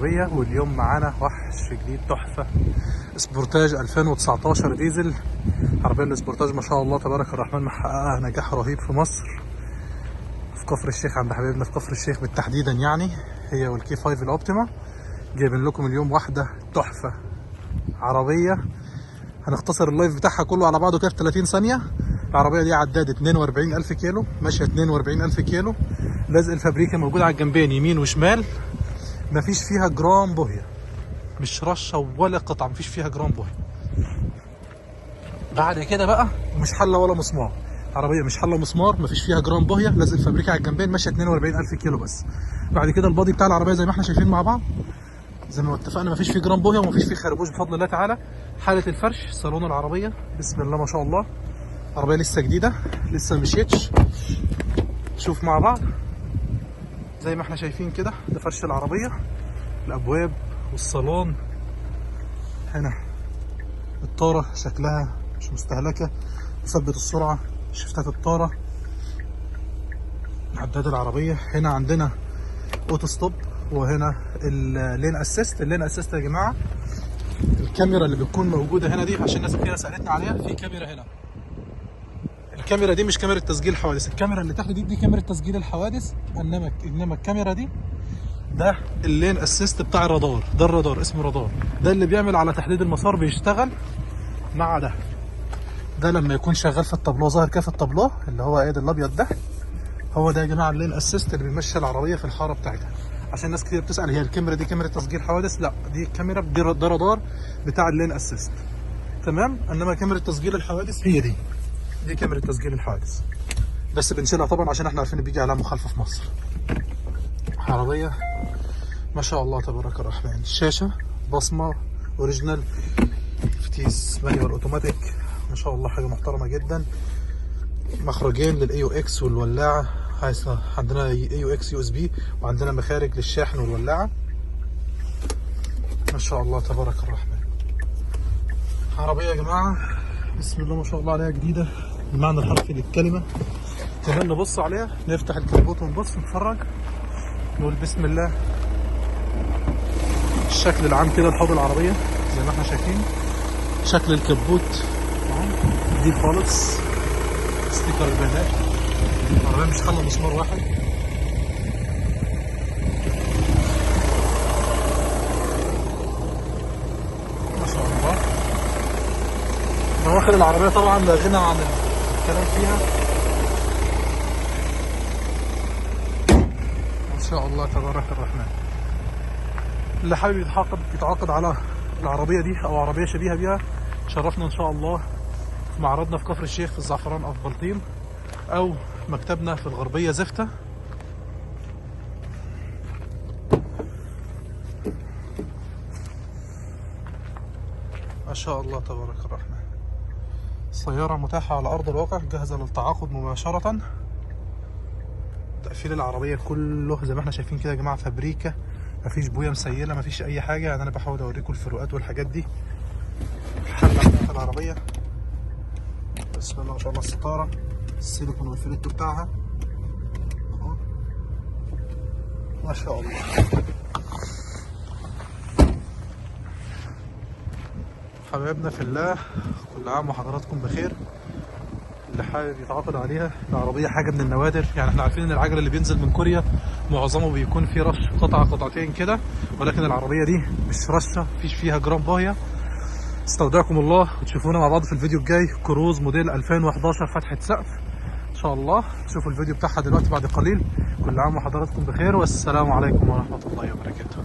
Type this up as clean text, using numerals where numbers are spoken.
العربية، واليوم معانا وحش جديد تحفة، سبورتاج 2019 ديزل. عربية السبورتاج ما شاء الله تبارك الرحمن محققة نجاح رهيب في مصر، في كفر الشيخ عند حبيبنا في كفر الشيخ بالتحديدا يعني، هي والكي 5 الاوبتيما. جايبين لكم اليوم واحدة تحفة عربية، هنختصر اللايف بتاعها كله على بعضه كده في 30 ثانية. العربية دي عداد 42,000 كيلو، ماشية 42,000 كيلو، لازق الفابريكا موجود على الجنبين يمين وشمال، مفيش فيها جرام بوهية، مش رشة ولا قطعة، مفيش فيها جرام بوهية. بعد كده بقى مش حلة ولا مسمار، عربية مش حلة مسمار، مفيش فيها جرام بوهية، لازق الفابريكا على الجنبين، ماشية 42,000 كيلو بس. بعد كده البادي بتاع العربية زي ما احنا شايفين مع بعض، زي ما اتفقنا مفيش فيه جرام بوهية ومفيش فيه خربوش بفضل الله تعالى. حالة الفرش، صالون العربية بسم الله ما شاء الله، عربية لسه جديدة لسه مشيتش. شوف مع بعض زي ما احنا شايفين كده، ده فرش العربية، الابواب والصالون. هنا الطارة شكلها مش مستهلكة، مثبت السرعة، شفتات الطارة، عداد العربية. هنا عندنا اوتو ستوب، وهنا اللين اسيست. اللين اسيست يا جماعة الكاميرا اللي بتكون موجودة هنا دي، عشان ناس كتير سألتنا عليها، في كاميرا هنا. الكاميرا دي مش كاميرا تسجيل الحوادث، الكاميرا اللي تحت دي كاميرا تسجيل الحوادث، انما الكاميرا دي ده اللين اسيست بتاع الرادار. ده الرادار اسمه رادار، ده اللي بيعمل على تحديد المسار، بيشتغل مع ده لما يكون شغال في الطابلوه، ظاهر كده في الطابلوه اللي هو ايه الابيض ده، هو ده يا جماعه اللين اسيست اللي بيمشي العربيه في الحاره بتاعتها. عشان ناس كتير بتسال هي الكاميرا دي كاميرا تسجيل حوادث؟ لا، دي كاميرا، ده رادار بتاع اللين اسيست، تمام. انما كاميرا تسجيل الحوادث هي دي كاميرا تسجيل الحوادث، بس بنشيلها طبعا عشان احنا عارفين بيجي عليها مخالفه في مصر. عربيه ما شاء الله تبارك الرحمن، الشاشه بصمه اوريجينال، فتيس مانيوال اوتوماتيك، ما شاء الله حاجه محترمه جدا. مخرجين للاي يو اكس والولاعه، عندنا اي يو اكس يو اس بي، وعندنا مخارج للشاحن والولاعه. ما شاء الله تبارك الرحمن، عربيه يا جماعه بسم الله ما شاء الله عليها جديده بالمعنى الحرفي للكلمه. كمان نبص عليها، نفتح الكابوت ونبص نتفرج، نقول بسم الله. الشكل العام كده لحوض العربيه زي ما احنا شايفين، شكل الكبوت دي خالص، ستيكر البيانات. العربية مش حلة مسمار واحد، ما شاء الله. دواخل العربية طبعا لا غنى عن الكلام فيها، ما شاء الله تبارك الرحمن. اللي حابب يتعاقد على العربية دي أو عربية شبيهة بيها، شرفنا إن شاء الله في معرضنا في كفر الشيخ في الزعفران أو في بلطيم، أو مكتبنا في الغربية زفتة. ما شاء الله تبارك الرحمن، السيارة متاحة على أرض الواقع، جاهزة للتعاقد مباشرة. تقفيل العربية كله زي ما احنا شايفين كده يا جماعة، فابريكا، مفيش بوية مسيلة، مفيش أي حاجة. يعني أنا بحاول أوريكم الفروقات والحاجات دي. الحلة بتاعت العربية بسم الله ما شاء الله، الستارة السيليكون والفليتو بتاعها اهو ما شاء الله. حبايبنا في الله، كل عام وحضراتكم بخير. اللي حابب يتعاقد عليها، العربية حاجة من النوادر. يعني احنا عارفين ان العجل اللي بينزل من كوريا معظمه بيكون فيه رش قطعة قطعتين كده، ولكن العربية دي مش رشة، مفيش فيها جرام باهية. استودعكم الله، وتشوفونا مع بعض في الفيديو الجاي. كروز موديل 2011 فتحة سقف ان شاء الله. تشوفوا الفيديو بتاعها دلوقتي بعد قليل. كل عام وحضراتكم بخير، والسلام عليكم ورحمة الله وبركاته.